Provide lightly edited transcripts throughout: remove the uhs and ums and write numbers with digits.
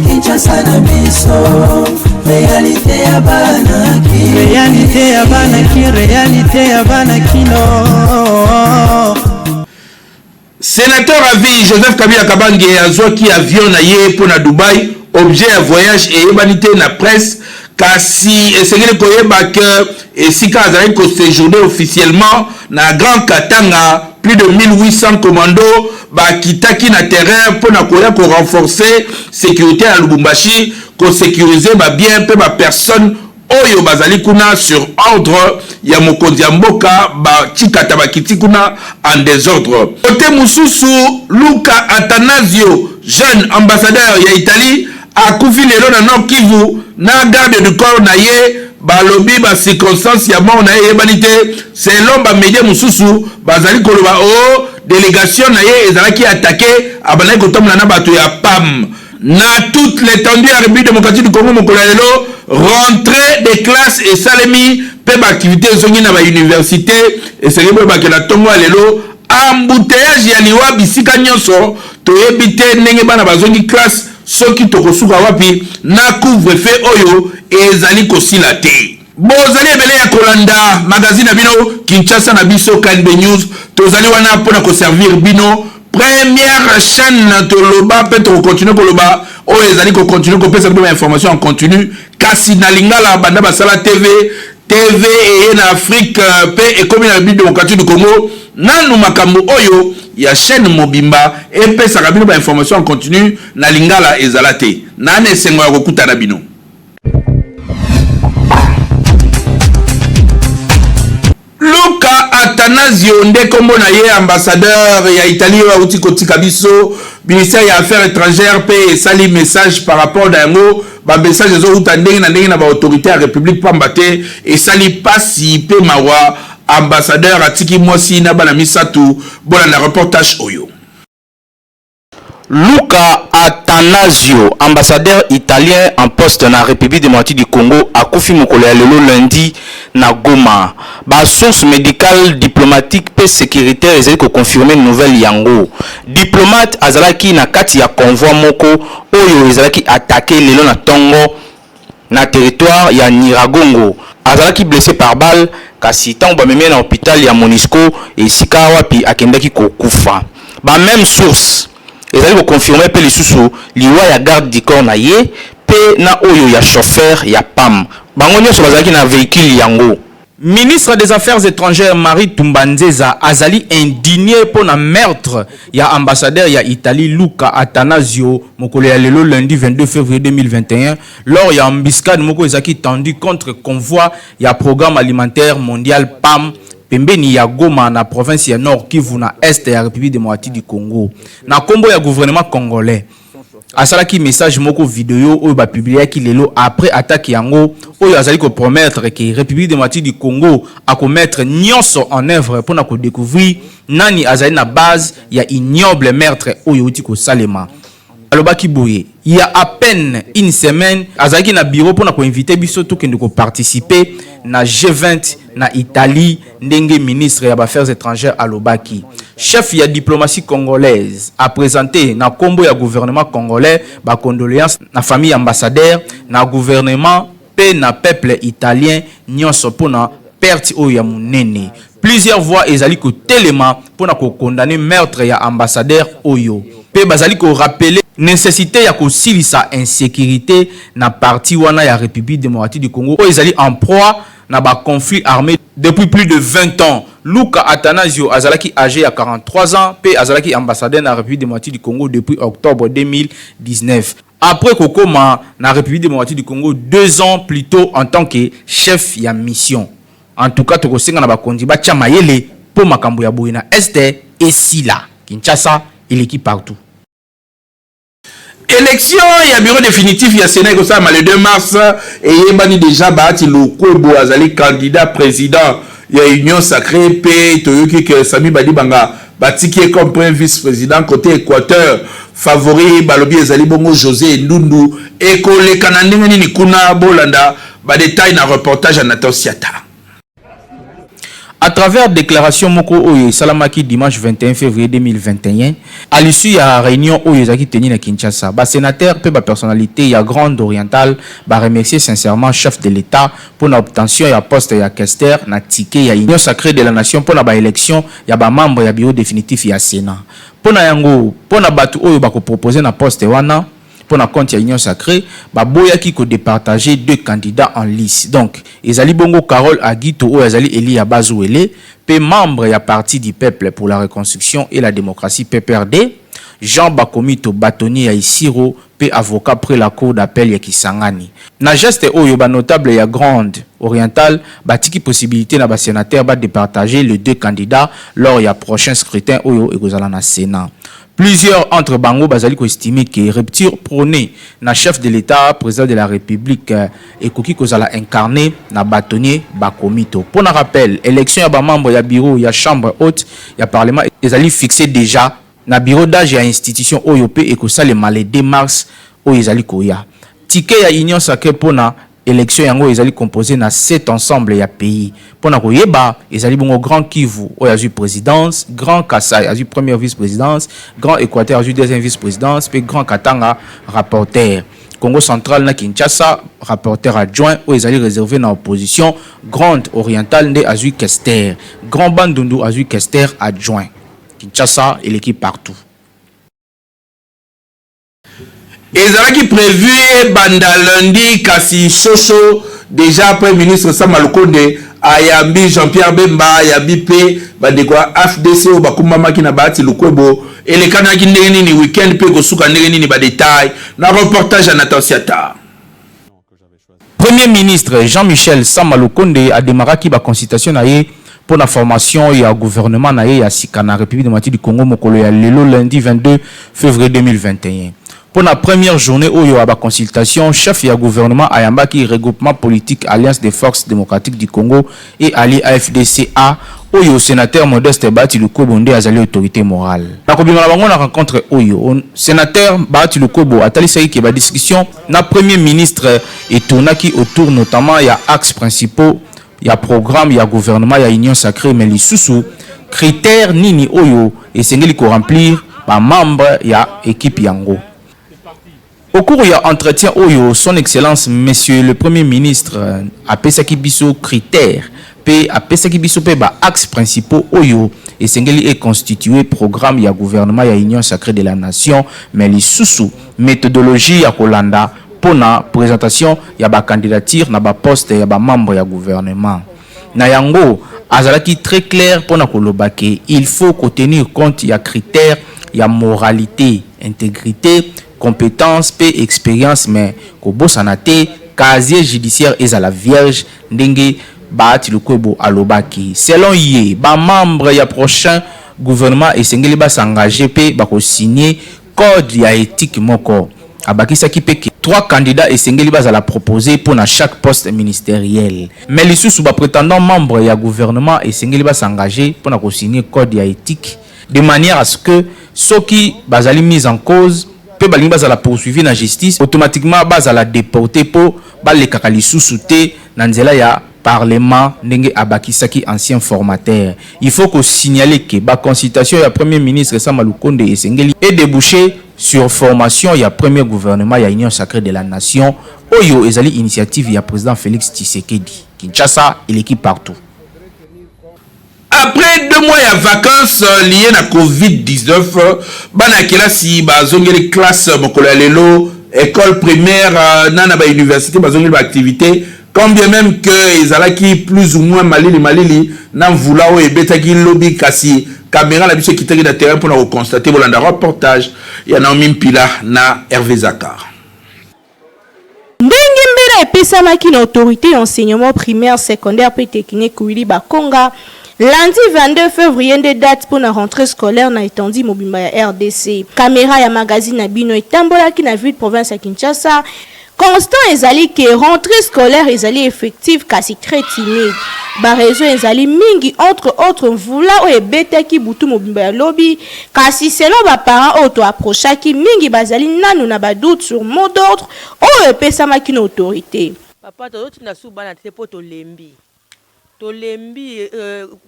Kinshasa na biso réalité ya banaki réalité ya banakino. Sénateur à vie Joseph Kabila Kabange azwaki avion na ye pour na Dubaï objet à voyage et humanité na presse kasi esengeli koyeba que esika azali ko séjourner officiellement na Grand Katanga. Plus de 1800 commandos bakitaki na terrain pour na koya ko renforcer sécurité à Lubumbashi, ko sécuriser ba bien pe ba personne oyo bazali kuna sur ordre ya mokonzi ya mboka ba chikata bakiti kuna en désordre. Côté mususu Luka Atanasio, jeune ambassadeur ya Italie, akufi lelo na Nord Kivu na garde du corps na ye balobi ba circonstance ya mort na ye banité selon ba média mususu bazali koloba o délégation na ye ezalaki attaqué abanaki kotomla na bato ya PAM na toute l'étendue ya République démocratique du Congo mokolo lelo rentrée des classes et salemi pe ba activité zongi na ba université et célèbre ba que la tongo lelo embouteillage ya liwa bisika nyonso toyebi te ndenge bana bazongi classe soki tokosuka wapi na couvre-feu oyo ezali kosila te. Bozali ebele ya kolanda magazine na bino Kinshasa na biso Kanbe News tozali wana pona ko servir bino première chaîne toloba pe to continuer koloba oyo ezali ko continuer ko pesa bino information en continu kasi na lingala banda basala TV et en Afrique pe et comme la République démocratique du Congo nanu makambo oyo ya chaîne mobimba et pesa bino ba information en continu na lingala ezalate nane sengo ya kokuta na bino. Luka Atanasio ndekombo na ye ambassadeur ya Italie wa uti kotika biso ministère ya affaires étrangères pe sali message par rapport à yango ba message zo uta ndenge na ba autorité ya République pambate et sali pasi pe mawa ambassadeur atiki mosi na bana misatu bona na reportage oyo. Luka Atanasio, ambassadeur italien en poste na République démocratique du Congo, a confié mokolo ya lelo lundi na Goma. Ba source médicale, diplomatique et sécuritaire ezali ko confirmer nouvelle yango. Diplomate azalaki na kati ya convoi moko oyo ezalaki attaqué lelo na Tongo na territoire ya Nyiragongo. Azalaki blessé par balle kasi tango ba memé na hôpital ya Monisco et sika wapi akendaki ko kufa. Ba même source ezali ko confirmer pe lisusu liwa ya garde du corps na ye pe na oyo ya chauffeur ya PAM. Bango nyonso bazalaki na véhicule yango. Ministre des Affaires étrangères Marie Tumbanzeza azali indigné pour na meurtre ya ambassadeur ya Italie Luka Atanasio mokolo ya lelo lundi 22 février 2021 lors ya embuscade moko ezaki tendu contre convoi ya programme alimentaire mondial PAM pembeni ya Goma na province ya Nord Kivu na Est ya République démocratique du Congo na kombo ya gouvernement congolais. Asalaki message moko vidéo oyo ba publiaki lelo après attaque yango oyo azali ko promettre que République démocratique du Congo a ko mettre nyonso en œuvre pour na ko découvrir nani azali na base ya ignoble meurtre oyo uti ko salema. Alobaki boye il y a à peine une semaine azalaki na bureau pour na ko inviter biso to kende ko participer na G20 na Italie ndenge ministre ya affaires étrangères alobaki. Chef ya diplomatie congolaise a présenté na kombo ya gouvernement congolais ba condoléances na famille ambassadeur na gouvernement pe na peuple italien nyonso pona perte oyo ya munene. Plusieurs voix ezali ko telema pona ko condamner meurtre ya ambassadeur oyo. Pe bazali ko rappeler nécessité ya ko silisa insécurité na parti wana ya République démocratique du Congo oyo ezali en proie na ba conflit armé depuis plus de 20 ans. Luka Atanasio azalaki âgé à 43 ans, pe azalaki ambassadeur na République démocratique du Congo depuis octobre 2019. Après kokoma na République démocratique du Congo 2 ans plus tôt en tant que chef ya mission. En tout cas, tokosenga na bakondi ba chamayele po makambo ya boye na Este et Sila. Kinshasa, il est qui partout. Élection, il y a bureau définitif, il y a Sénat le 2 mars, et il y a déjà Bahati Lokwebo Azali candidat président, il y a Union Sacrée, P, Toyoki, Sami Badi Banga, Batiki est comme premier vice-président côté Équateur, favori, Balobi Azali Bongo, José Ndundu, et les Canadiens Nikuna Bolanda, ba détail dans reportage à Nathan Siata. À travers déclaration moko oyo salamaki dimanche 21 février 2021, à l'issue de la réunion oyo zaki teni na Kinshasa, ba sénateur pe ba personnalité ya Grande Orientale ba remercier sincèrement chef de l'État pour l'obtention ya poste ya Kester na ticket ya Union sacrée de la nation pour la ba élection ya ba membre ya bureau définitif ya Sénat. Pour na yango, pour na batu oyo ba ko proposer na poste wana pour na compte ya Union sacrée, ba boya ki ko départager 2 candidats en lice. Donc, ezali bongo Carole Agito ou ezali Eli Abazouele, pe membre ya Parti du peuple pour la reconstruction et la démocratie PPRD, Jean Bakomito bâtonnier ya Isiro, pe avocat près la cour d'appel ya Kisangani. Na geste oyo ba notable ya Grande Orientale, batiki possibilité na ba sénateur ba départager les 2 candidats lors ya prochain scrutin oyo ekozala na Sénat. Plusieurs entre Bango Bazali ko estimé que rupture prônée na chef de l'État, président de la République et Koki Kozala incarné na bâtonnier Bakomito. Pour un rappel, élection ya ba membre ya bureau ya chambre haute ya parlement ezali fixé déjà na bureau d'âge ya institution OYOP et Kosalema le 2 mars o ezali koya. Ticket ya Union sacrée pona élection yango ezali composé na 7 ensemble ya pays. Pona koyeba ezali bongo Grand Kivu o yazu présidence, Grand Kasai yazu première vice-présidence, Grand Équateur yazu deuxième vice-présidence, puis Grand Katanga rapporteur. Congo central na Kinshasa rapporteur adjoint o ezali réservé na opposition, Grande Orientale nde yazu Kester, Grand Bandundu yazu Kester adjoint. Kinshasa et l'équipe partout. Ezalaki prévu banda lundi kasi Soso déjà premier ministre Sama Lukonde ayambi Jean-Pierre Bemba ayambi pe bandeko FDC o bakumama kina bahati Lukwebo elekana ki ndenge nini weekend pe kosuka ndenge nini ba détail na reportage à Nathan Siata. Premier ministre Jean-Michel Sama Lukonde a démarré ki ba consultation na ye pour la formation ya gouvernement na ye ya Sikana République démocratique du Congo mokolo ya lelo lundi 22 février 2021. Pour la première journée où il y a une consultation, chef du gouvernement Ayambaki, regroupement politique Alliance des forces démocratiques du Congo et allié AFDCA, où il y a sénateur Modeste Bati Lukobo Ndé Azali autorité morale. La rencontre où sénateur Bati Lukobo a talisé qui va discussion, na premier ministre et tournaki autour notamment il y a axes principaux, il y a programme, il y a gouvernement, il y a union sacrée, mais les sous critères nini oyo et sengeli ko remplir par membre il y a équipe yango. Au cours de l'entretien, son excellence, monsieur le premier ministre, a pesaki biso critères, a pesaki biso axes principaux, et Sengeli est constitué programme, il y a gouvernement, il y a union sacrée de la nation, mais les sous méthodologie, il y a Kolanda, pour la présentation, il y a candidature, il y a poste, il y a membre, il y a gouvernement. Na yango, azalaki très clair pour na kolobake, il faut tenir compte, il y a critères, il y a moralité, intégrité, compétence, paix, expérience, mais kobo sanate, casier judiciaire est à la vierge, ndenge baati lukwebo alobaki. Selon yé, ba membre ya prochain gouvernement et sengeli ba s'engager pe ba ko signer code ya éthique moko. Abaki saki pe 3 candidats et sengeli ba za la proposer pour na chaque poste ministériel. Mais les sous ba prétendant membre ya gouvernement et sengeli ba s'engager pour na ko signer code ya éthique de manière à ce que ceux qui bazali mis en cause balingi bazala poursuivi na justice automatiquement bazala déporté pour les kakali sous-souté na nzela ya parlement ndenge abakisaki ancien formateur. Il faut que signaler que ba consultation ya premier ministre Sama Lukonde et Sengeli est débouché sur formation ya premier gouvernement ya union sacrée de la nation oyo ezali initiative ya président Félix Tshisekedi. Kinshasa et l'équipe partout. Après 2 mois de vacances liées à Covid-19, bana kelasi bazongeli classe mokolo ya lelo école primaire nana ba université bazongeli ba activité quand bien même que ezalaki plus ou moins malili na vula o ebetaki lobby kasi caméra la biso kitaki na terrain pour na constater bolanda reportage ya Naomi Mpila na Hervé Zakar. Ndenge mbira epesamaki na autorité enseignement primaire secondaire pe technique Willy Bakonga lundi 22 février de date pour la rentrée scolaire na étendue mobimba ya RDC. Caméra ya magazine na bino etambolaki na ville province ya Kinshasa. Constant ezali que rentrée scolaire ezali effective kasi très timide. Ba réseau ezali mingi entre autres vula o ebetaki butu mobimba ya lobby kasi selon ba parents auto approchaki mingi bazali nanu na ba doute sur mot d'ordre o epesamaki na autorité. Papa to tina subana te poto lembi. tolembi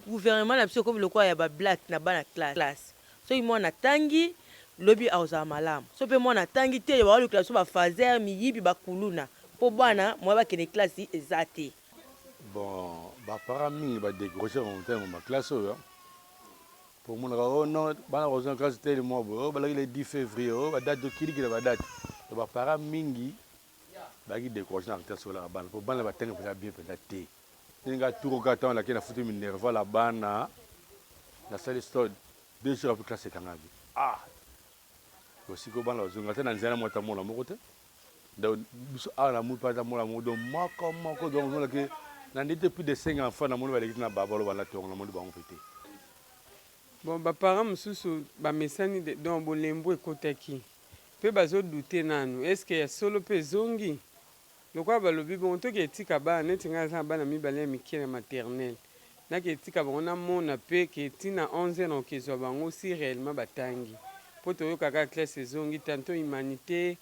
gouvernement na biso comme le quoi ya ba black na bana classe so moi na tangi lobi auza malamu so pe moi na tangi te ba lu classe ba fazer miyibi ba kuluna po bana moi ba kene classe ezate bon ba parami ba décrocher en terme ma classe pour mon non bana rozon classe te le mois bo ba le 10 février ba date de kili ba date ba paramingi ba qui décrocher en terme sur la bana pour bana ba tenga bien peut-être ninga tour gatant la kena futu minerva la bana na salle stade deux jours après classe kangabi aussi ko bana ozonga tena nzela mota mola moko te donc biso ala mu pa ta mola modo mako donc on que na ndete plus de 5 enfants na mola ba na babalo bana to na mola ba on fete bon ba parents mususu ba mesani de donc bolembo ekotaki pe bazo douter nanu est-ce que ya solo pe zongi lokwa balobi bon to ke tika ba neti nga bana mibale ya mikene maternelle na ke tika bona mona pe ke tina 11 ans ke zo bango si réellement batangi poto yo kaka classe zongi tantôt humanité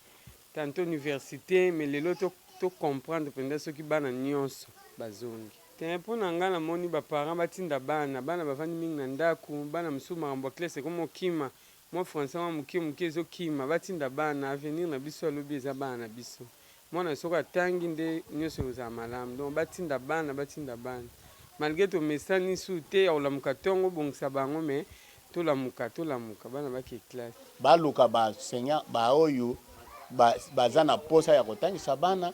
tantôt université mais lelo to comprendre pendant ce qui bana nyonso bazongi te mpona nga na moni ba parents batinda bana bafandi mingi na ndaku bana msu makambo classe comme kima moi français wa muke zo kima batinda bana avenir na biso lobi eza bana biso mwana soka tangi nde nyonso za malamu donc batinda bana malgré to mesani sute ya olamuka tongo bongisa bango mais tolamuka bana baki classe baluka ba senya ba oyo baza na posa ya kotangisa bana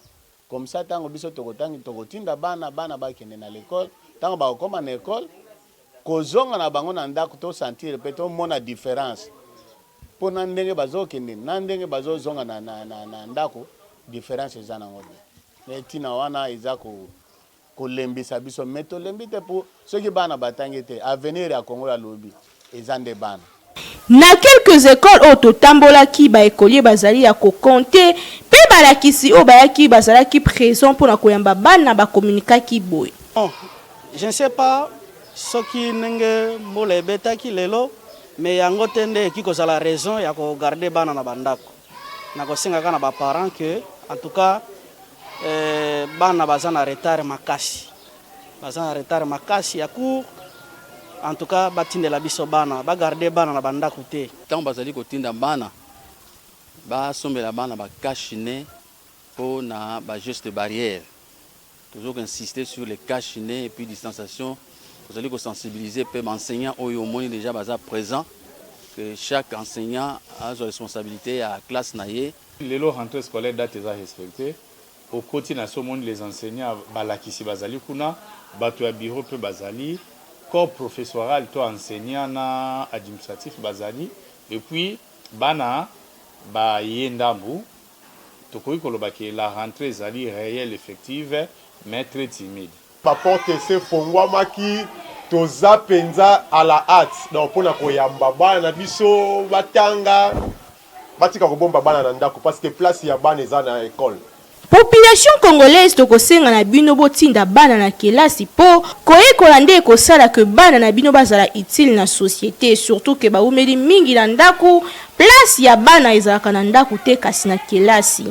comme ça tango biso tokotinda bana bakende na l'école tango ba koma na école kozonga na bango na ndako to sentir pe to mona différence pona ndenge bazokende na ndenge bazozonga na ndako différence eza nango mais tina wana eza ko lembisa biso meto lembite pour ceux qui bana batangi te avenir ya Congo ya lobi eza nde bana na quelques écoles au totambola ki ba écolier bazali ya ko compter pe balakisi o bayaki bazalaki présent pour na koyamba bana ba communiquer ki boy je ne sais pas ce qui nenge mbole betaki lelo mais yango tende ki kozala raison ya ko garder bana na bandako na ko singa kana ba parents que en tout cas bana bazana retard makasi ya cours en tout cas batindela biso bana ba garder bana na bandako te tant bazali kotinda bana ba sombela bana ba cachine pour na ba geste barrière toujours insister sur les cachine et puis distanciation vous allez sensibiliser peu enseignants au moins déjà baza présent que chaque enseignant a sa responsabilité à classe naie les rentrée scolaire date est respectée au quotidien à ce monde les enseignants balakisi bazali kuna bato ya bureau peu bazali corps professoral to enseignant na administratif bazali et puis bana ba yendambu to koyi koloba ke la rentrée zali réelle effective mais très timide pa porte se fongwamaki toza penza à la hâte donc pona koyamba bana biso batanga batika kobomba bana na ndako parce que place ya bana eza na école. Population congolaise tokosenga na bino botinda bana na kelasi po koyekola nde ekosala ke bana na bino bazala utile na société surtout ke baumeli mingi na ndaku place ya bana ezalaka na ndaku te kasi na kelasi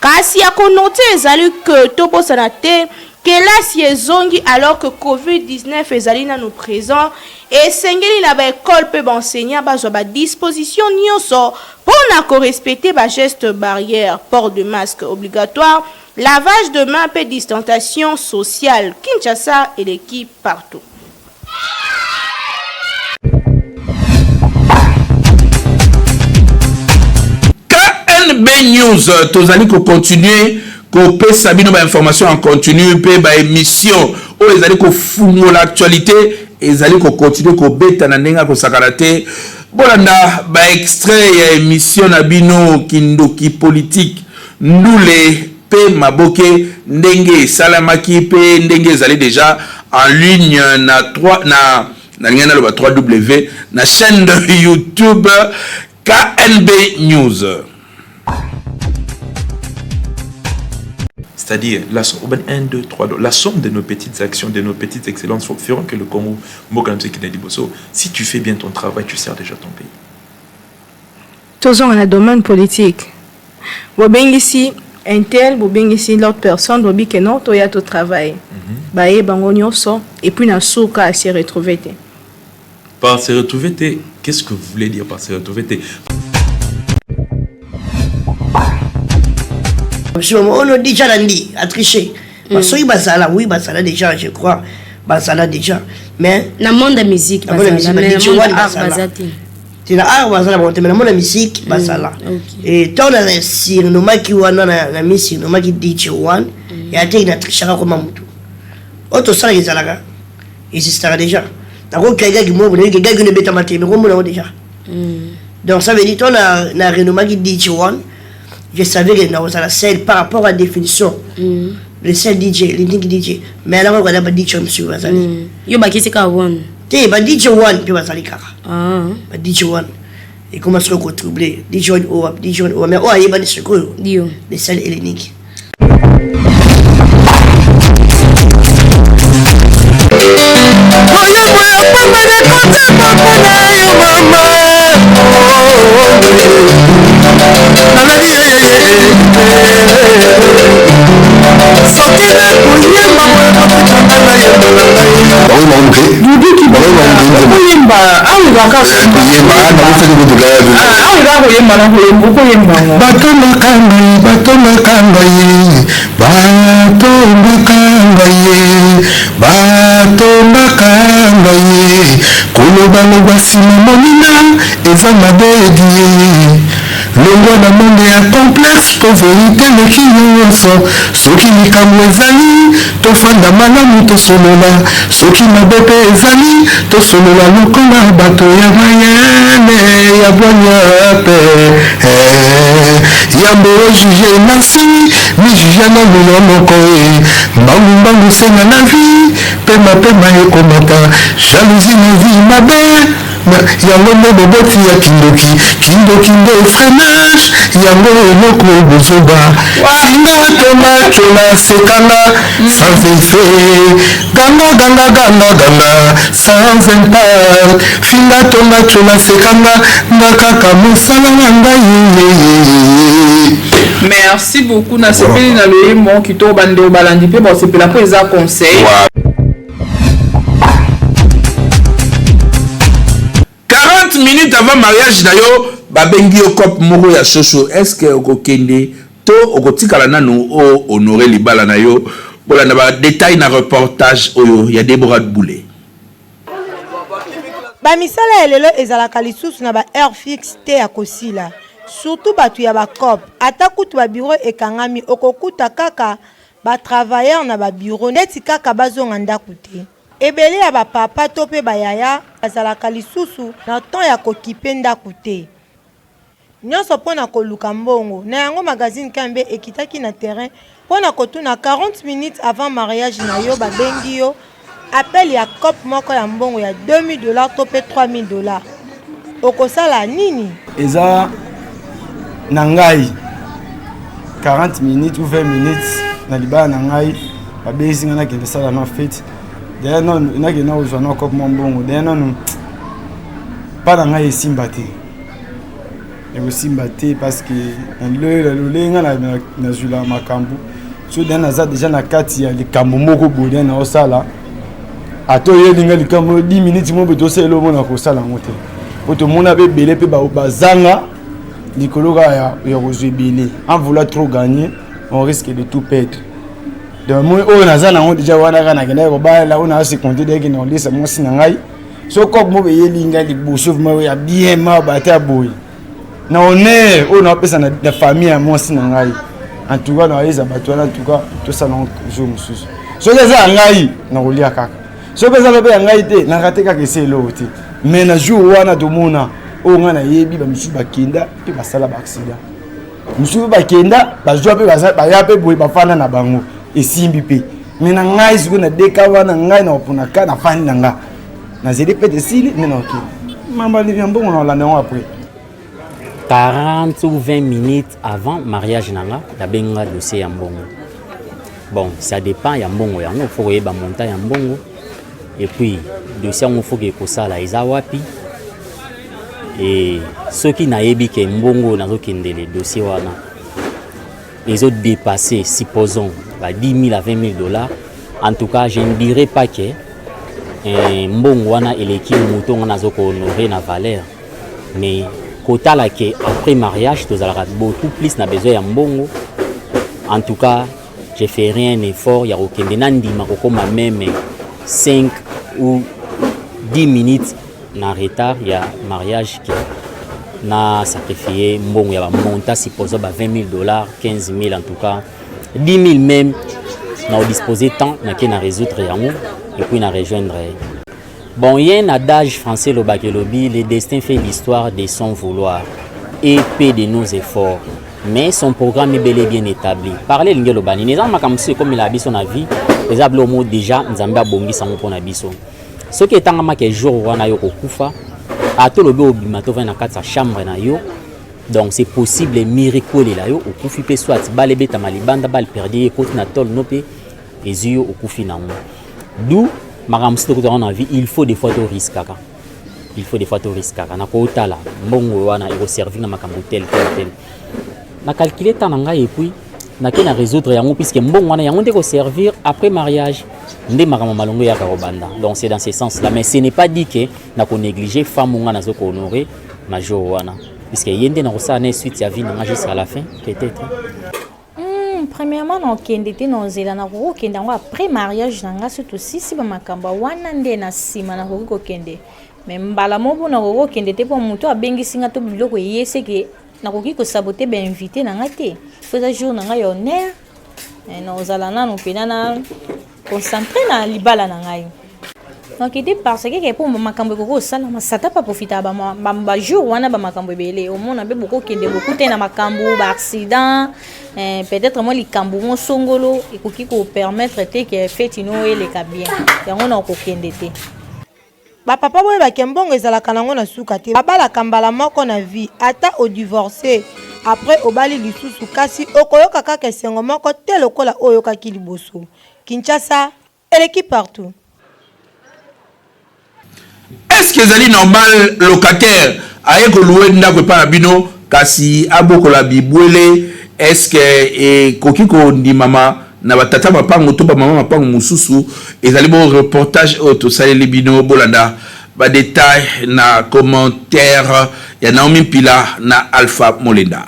kasi ya konote ezali ke tobosana te kelasi ezongi alors que COVID-19 ezali na nous présent et sengeli na ba école pe enseignant bazwa ba disposition nyonso pour na respecter ba geste barrière, port de masque obligatoire, lavage de mains et distanciation sociale. Kinshasa et l'équipe partout. KNB News, tozali ko continuer ko pesa bino ba information en continu pe ba émission o ezali ko fungola l'actualité ezali ko continuer ko beta na ndenga ko sakarate bolanda ba extrait ya émission na bino kindoki politique ndule pe maboke ndenge salamaki pe ndenge ezali déjà en ligne na 3 na lingana lo ba 3W na chaîne de YouTube KNB News. C'est-à-dire, la somme, 1, 2, 3, la somme de nos petites actions, de nos petites excellences feront que le Congo, si tu fais bien ton travail, tu sers déjà ton pays. Toujours dans le domaine politique. Ici, un tel bobengisi l'autre personne bobi que non to ya to travail baye bango nyonso et puis na souka se retrouver. Par se retrouver, qu'est-ce que vous voulez dire par se retrouver? On a déjà l'andi à tricher. Parce que Basala, oui, Basala déjà, je crois. Basala déjà. Mais. Dans le monde de la musique, Basala. Mais dans le monde de l'art, c'est l'art, Basala, mais dans le monde de la musique, Basala. Et tant dans le cinéma qui est dans la musique, cinéma qui dit que One, il y a des trichés comme Mamoutou. Autre ça, ils sont là. Ils sont déjà. D'accord, quelqu'un qui m'a dit que quelqu'un ne bête maté, mais on l'a déjà. Donc ça veut dire qu'on a un renommé qui dit que One. Je savais que dans la scène par rapport à la définition, le seul DJ, le DJ. Mais alors, on a pas DJ monsieur Bazali. Yo ba kisi ka one. Té ba DJ one puis Bazali kara. Ba DJ one. Et comment se retrouver DJ one ou DJ one mais oh ayeba ni secours. Dio. Le seul hélénique. Longo na monde ya complexe to vérité leki nyonso soki likambo ezali tofanda malamu tosolola soki mabe mpe ezali tosolola lokola bato ya mayele ya bwanya pe yambo ojuge nasi mijuge na luyo moko mbangu senga na vi pema ekomata jalousie na vi mabe yango nde boboti ya kindoki nde freinage yango eloko bozoba singa tomacola sekanga sans effet ganga sans impact finga tomacola sekanga nga kaka mosala na ngai. Merci beaucoup na sepeli na loyemo kito bande obalandi mpe bosepela mpo eza conseil. 40 minutes avant mariage d'ailleurs, babengi yo cop moko ya soso. Est-ce que okokende to okotikala nanu o honorer libala na yo? Voilà na ba détail na reportage oyo ya Deborah Boulé. Ba misala elelo ezalaka lisusu na ba heure fixe te ya kosila. Surtout batu ya ba cop. Ata kutu ba bureau ekangami okokuta kaka ba travailleur na ba bureau neti kaka bazonga ndaku te. Ebele ya ba papa to pe ba yaya azalaka lisusu na temps ya kokipe ndaku te. Nyonso pona koluka mbongo na yango magazine Kambe ekitaki na terrain pona kotuna 40 minutes avant mariage na yo babengi yo appel ya cop moko ya mbongo ya $2000 to pe $3000. Okosala nini? Eza na ngai 40 minutes ou 20 minutes na libala na ngai babengi nga na kende sala na fête. D'ailleurs non na ke na ozwana cop mbongo d'ailleurs non pas na ngai esimba te. Esimba te parce que le nga na zula makambo so dan naza déjà na kati ya likambo moko bodia na osala ato yelinga likambo 10 minutes mo beto selo mona ko sala ngote oto mona be belé pe bazanga likologa ya kozwebele en vouloir trop gagner on risque de tout perdre. Donc moi on naza na ngo déjà wana kana kena ko ba la on a se compter dès que non lisa mo sinangai so ko mo be yelinga liboso mo ya bien ma bata boy na honneur on a pesa na famille à moi sinangai. En tout cas, dans les abattoirs, en tout cas, tout ça, non, je me suis. So, les angai, na rolia kaka. So, les angai, angai, te, na raté kaka, c'est l'autre. Mais na jour, on a tout monde, on a yebi, ba monsieur bakenda, puis ba sala ba accident. Monsieur bakenda, ba joie, puis ba yape, boy, ba fana na bango, et simbi pe. Mais na ngai, si on a dekawa, na ngai, na opunaka, na fani na nga. Na zédé pe de sili, mais non, ok. Maman, il vient bon, on l'a néon après. 40 ou 20 minutes avant mariage nanga la benga dossier ya mbongo. Bon, ça dépend ya mbongo yango faut que ba monta ya mbongo et puis dossier yango faut que kosala eza wapi et ceux qui na yebi ke mbongo na zokendele dossier wana les autres dépassés, supposons, 10 000 à 20 000 $. En tout cas, je ne dirais pas que Mbongwana et l'équipe mouton on a honoré la valeur. Mais quota là que après mariage, tu as beaucoup plus na besoin de Mbongo. En tout cas, je fais rien effort. Il y a aucun denandi makokoma même 5 ou 10 minutes en retard. Il y a mariage qui na sacrifié Mbongo. Il y a montant supposé 20 000 $, 15 000 en tout cas, 10 000 même. On a disposé tant na résoudre et puis na rejoindre. Bon, il y a un adage français le bakelobi, le destin fait l'histoire de son vouloir, épée de nos efforts. Mais son programme est bel et bien établi. Parler l'ingelo bani, les gens comme il a dit son avis, les ablomo déjà nzamba bongi sango pour nabiso. Ce qui est en ma que jour wana yo kokufa, à tout le beau bimato va na sa chambre na yo. Donc c'est possible miracle là yo okufi pe soit balebe tamalibanda bal perdi côté na tol no pe ezio okufi na mo. D'où maramsi to on a vie, il faut des fois to risque. Il faut des fois to risque. Na ko tala mbongo wana ego servir na makambo tel. Na calculer tananga et puis na ke na résoudre yango puisque mbongo wana yango ndeko servir après mariage nde makambo malongo ya karobanda. Donc c'est dans ce sens là, mais ce n'est pas dit que na ko négliger femme nga zo ko honorer major wana puisque yende na rosa na suite ya vie na jusqu'à la fin peut-être. Premièrement, on kende na zela na ko kende après mariage nanga surtout si ba makamba wana nde na sima na ko kende. Mais mbala mobo na ko kende te po muto abengisi nga to biloko yese ke na ko ko saboter ba invité na ngate. Faut jour na nga honneur. Na zala na no pena na concentrer na libala na ngai. Donc il dit parce que pour makambo ko sala masata pa profiter ba jour wana ba makambo belé au monde abe beaucoup kende beaucoup te na makambo ba accident peut-être moi likambo mo songolo ekoki ko permettre te que fête ino ele ka bien yango na ko kende te ba papa boye ba kembongo ezala kanango na suka te babala kambala moko na vie ata au divorcer après obali lisusu kasi okoyoka kaka esengo moko te lokola oyoka ki liboso Kinshasa eleki partout. Est-ce que c'est normal locataire aye ko louer ndako pa bino kasi aboko la bibwele est-ce que kokiko ndi mama na batata mapango to ba mama mapango mususu ezali bon reportage auto saleli bino bolanda ba détail na commentaire ya Naomi Pila na Alpha Molenda.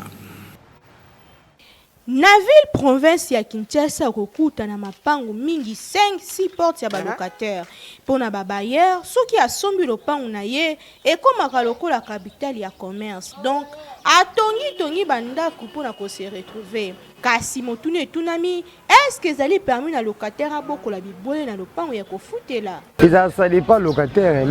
Na ville province ya Kinshasa kokuta na mapango mingi 5-6 portes ya ba locataire pona ba bailleur soki asombi lopango na ye ekomaka lokola capitale ya commerce donc atongi bandako pona ko se retrouver kasi motune tunami est-ce que zali permis na locataire abokola bibole na lopango ya kofutela ça dépend locataire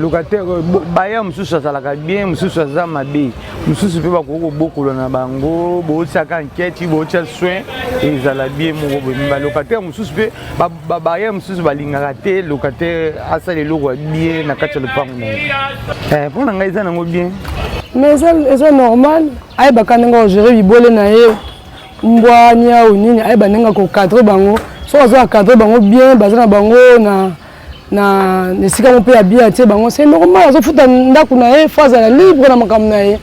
bailleur mususu azalaka bien mususu aza mabe mususu pe bakoko bokola na bango botiaka enquête botia soin ezala bien moko ba locataire mususu pe ba bailleur mususu balingaka te locataire asala eloko bien na kati ya lopango na ye mpona ngai eza nango bien mais eza normal ayebaka ndenge ogere bibole na ye mbwa niau nini ayeba ndenge kokadre bango soki aza akadre bango bien baza na bango na esika mo mpe ya bien atie bango c'est normal azofuta ndako na ye fo azala libre na makambo na ye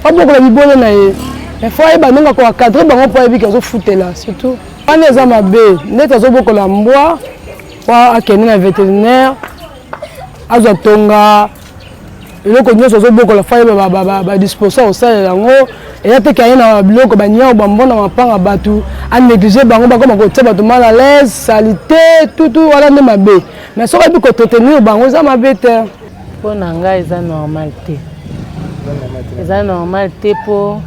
abokola bibole na ye mais fo ayeba ndenge kokadre bango mpo ayebiki azofutela surtout wana eza mabe ndeti azobokola mbwa po akende na vétérinaire azwa tonga eloko nyonso azobokola fa yeba badisposa kosalela yango eya te kaye na biloko banyao bambona mapanga bato anéglige bango bakoma kotia bato mal à l'aise salité tutu wana nde mabe mais soki oyebi kotetenir bango eza mabe te mpo na ngai eza normal te eza normal te mpo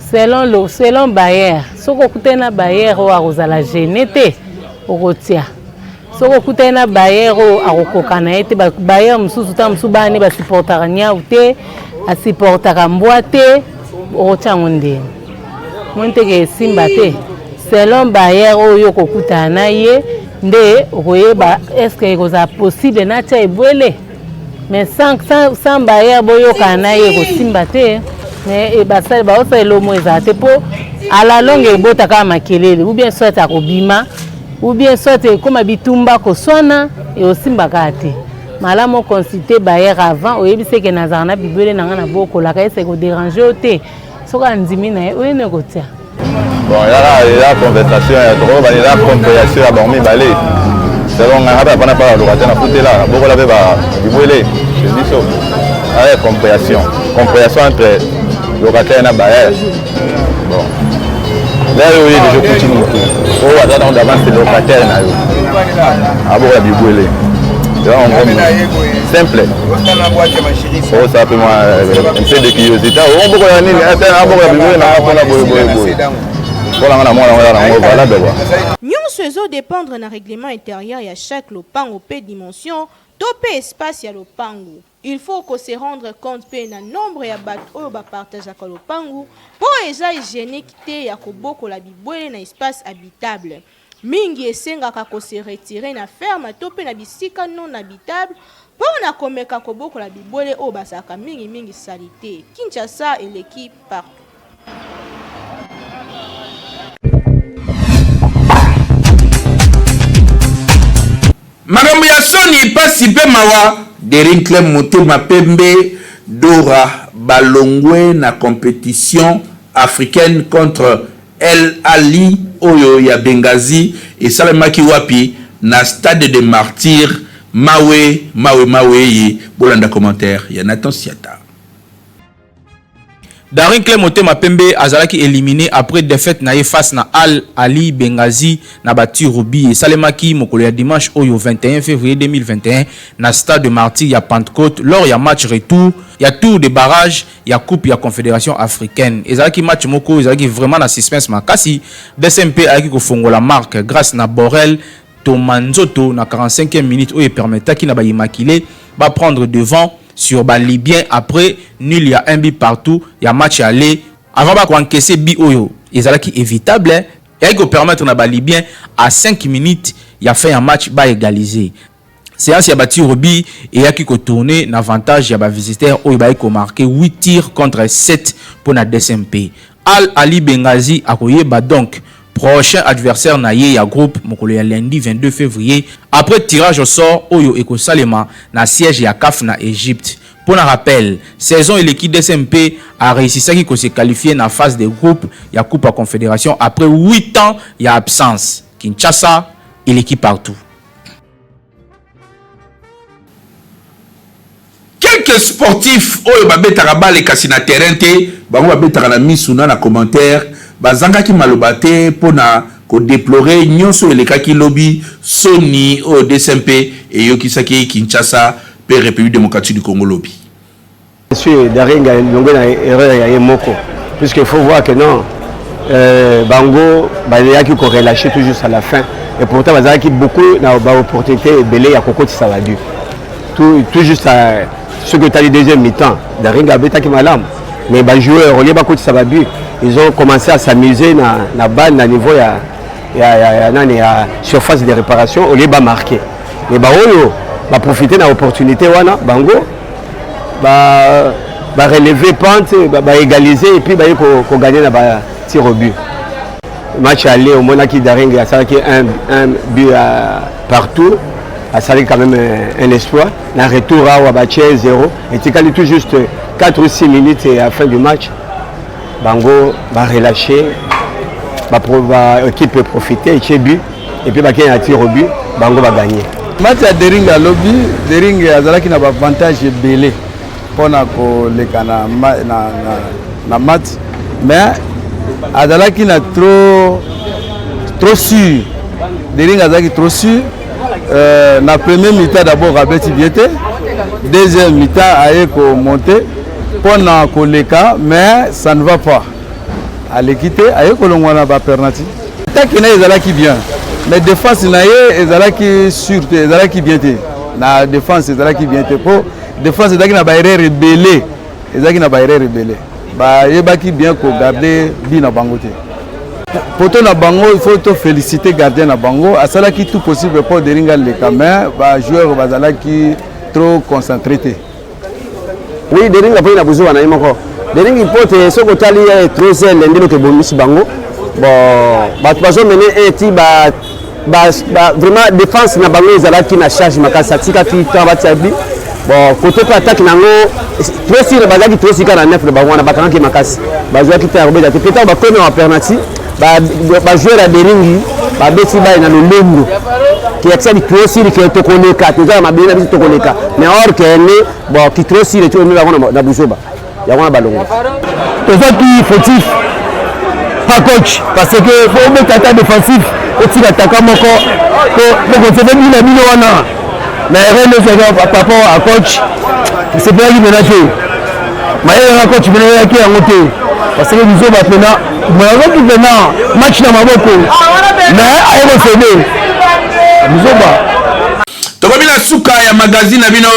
selon bailleur soki okutani na bailleur oyo akozala gene te okotia soki okutani na bailleur oyo akokoka na ye te bailleur mosusu ta mosusu bani basupportaka niau te asupportaka mbwa te okotia yango ndeni moni teke esimba te selon bailleur oyo okokutana na ye nde okoyeba estce ekozala possible natia ebwele mais sans bailleur boyokana na ye ekosimba te mais basali baosala elomo ezala te mpo ala longe ebotaka makelele ou bien soit akobima ou bien soit ekoma bitumba koswana eosimbaka te malamu oconsulte bailleur avant oyebisi eke nazala na bibele na nga na bokolaka ese kodérange o te soki andimi na ye oyene kotia Bon, il y a conversation, il y a compréhension à dormir, balai. C'est bon, on a pas la locataire à foutre là. Beaucoup l'avait brûlé. C'est dit ça. Il y a compréhension. Compréhension entre locataire et bailleur. Bon. Là, oui, je continue. Oh, attends, d'avance, c'est locataire. Ah bon, il y a brûlé. Simple. Oh, ça fait moi un peu de curiosité. On peut nyonso ezodépendre na règlement intérieur ya chaque lopango pe dimension to pe espace ya lopango. Il faut que se rendre compte pe na nombre ya bato oyo bapartageaka lopango po eza hygiénique te ya kobokola bibwele na espace habitable. Mingi esengaka ko se retirer na ferme to pe na bisika non habitable po na komeka kobokola bibwele oyo basaka mingi salite. Kinshasa eleki partout. Makambo ya soni pasi pe mawa Derinkle Motema Pembe Dora balongwe na compétition africaine contre El Ali oyo ya Benghazi et salemaki wapi na stade de martyrs mawe bolanda commentaire ya Nathan Siata. Derinkle Motema Pembe azalaki éliminé après défaite na face na Al Ali Benghazi na bati Rubi et salemaki mokolo ya dimanche oyo 21 février 2021 na stade de Martyrs ya Pentecôte lors ya match retour ya tour de barrage ya coupe ya confédération africaine. Ezalaki match moko ezalaki vraiment na suspense makasi. DSMP alaki ko fongola marque grâce na Borel Tomanzoto na 45e minute oyo permetaki na ba immaculé ba prendre devant sur bas Libyen après nul y a un but partout y a match aller avant ba encaisser bi oyo ezalaki évitable et qui permettre na ba Libyen à 5 minutes y a fait un match ba égaliser séance ya bati Robi et y a qui tourner l'avantage ya ba visiteur oyo ba ko marquer 8 tirs contre 7 pour na DSMP. Al Ali Benghazi akoyeba donc prochain adversaire na ye ya groupe mokolo ya lundi 22 février après tirage au sort oyo eko salema na siège ya CAF na Égypte. Pour un rappel, saison et l'équipe DSMP a réussi à se qualifier dans la phase de groupe ya coupe à confédération après 8 ans ya absence. Kinshasa et l'équipe partout. Quelques sportifs oyo babetaka bale kasi na terrain te bango babetaka na misuna na commentaire bazangaki malobate pona ko déplorer nyonso elekaki lobby Sony au DSMP et yokisaki Kinshasa pe République démocratique du Congo lobby. Monsieur Daringa longo na erreur ya moko puisqu'il faut voir que non bango bazaki ko relâcher tout juste à la fin et pourtant bazaki beaucoup na ba opportunité belé ya kokoti saladu tout juste à ce que tu as dit deuxième mi-temps Daringa betaki malam mais ba joueur on est ba kokoti saladu ils ont commencé à s'amuser na balle na niveau ya surface de réparation on les ba marqué mais ba oyo ba profiter na opportunité wana bango ba relever pente ba égaliser et puis ba ko gagner na ba tir au but match aller au Monaki Daringa a ça qui un but partout a ça quand même un exploit na retour à Wabache 0 et tu calé tout juste 4 ou 6 minutes à la fin du match bango va relâcher va équipe peut profiter et but et puis ba un tir au but bango va gagner match à Daringa lobby Daringa azalaki na avantage belé pona ko leka na match mais azalaki na trop sûr Daringa azalaki trop sûr na premier mi-temps d'abord abeti biete deuxième mi-temps aye ko monter pona ko leka mais ça ne va pas à l'équité aye ko longwana ba penalty attaque na ezalaki bien mais défense na ye ezalaki sûreté ezalaki bien te na défense ezalaki bien te po défense ezalaki na ba erreur rebelle ezalaki na ba erreur rebelle ba yebaki bien ko garder bi na bango te poto na bango il faut to féliciter gardien na bango asalaki tout possible pour Daringa le camin ba joueur bazalaki trop concentré te oui Daringa po na buzo na imoko Daringa pote soko tali trop zel ndelo te bonisi bango bon ba bazo mener eti ba vraiment défense na bango ezalaki na charge makasa tika tita batiabi bon côté pour attaque nango trop sur bazaki trop sika na 9 ba wana bakanga makasi bazaki ta robeda te peut-être ba premier penalty bajoueur ya beringi babeti baye na lolendo kiakisa likiosili ke tokoleka toza na mabele na biso tokoleka mais or ke ne bon kitrosili tu ni bango na buzoba yango na balongo toza ki fautif pas coach parce que faut mettre attaque défensif au-dessus d'attaquant moko ko konserver bino bino wana mais rien ne fait par rapport à coach c'est pas lui menacer mais un coach menacer qui a monté parce que nous sommes maintenant moi qui maintenant match na maboko mais ayo céder nous sommes tokobila suka ya magazine na bino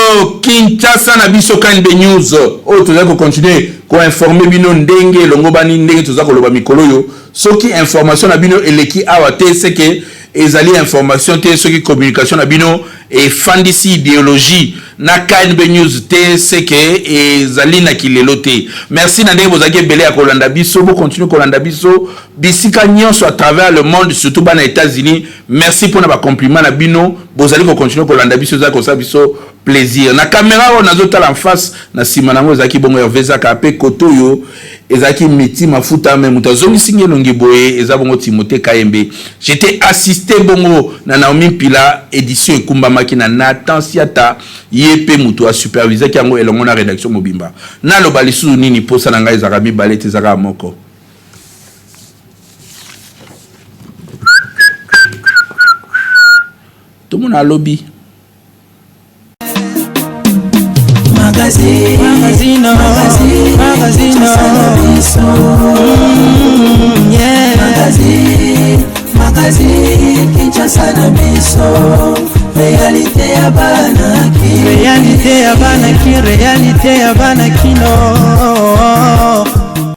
Kinshasa na biso Kanbe News o toza ko continuer ko informer bino ndenge longo bani ndenge toza ko loba mikolo yo soki information na bino eleki awa te c'est que ezali information te soki communication na bino et fandisi idéologie na Kanbe News te c'est que ezali na kilelo te merci na ndenge bozaki belé ya kolanda biso bo continue kolanda biso bisika nyonso à travers le monde surtout bana États-Unis merci pour na compliment na bino bozali ko continue kolanda biso za ko sa biso plaisir na caméra on azotala en face na sima nango ezaki bongo Hervé Zaka pe koto yo ezaki miti mafuta même mutazongi singelo ngeboye ezabongo Timothée Kayembe j'étais assisté bongo na Naomi Pila édition ekumbamaki na Nathan Siata yepe mutu a supervisé kiango elongo na rédaction mobimba na lo balisu nini posa na ngai zaka mibalete zaka moko tout le monde a lobby Magazine Kinshasa na biso réalité ya bana réalité ya bana kino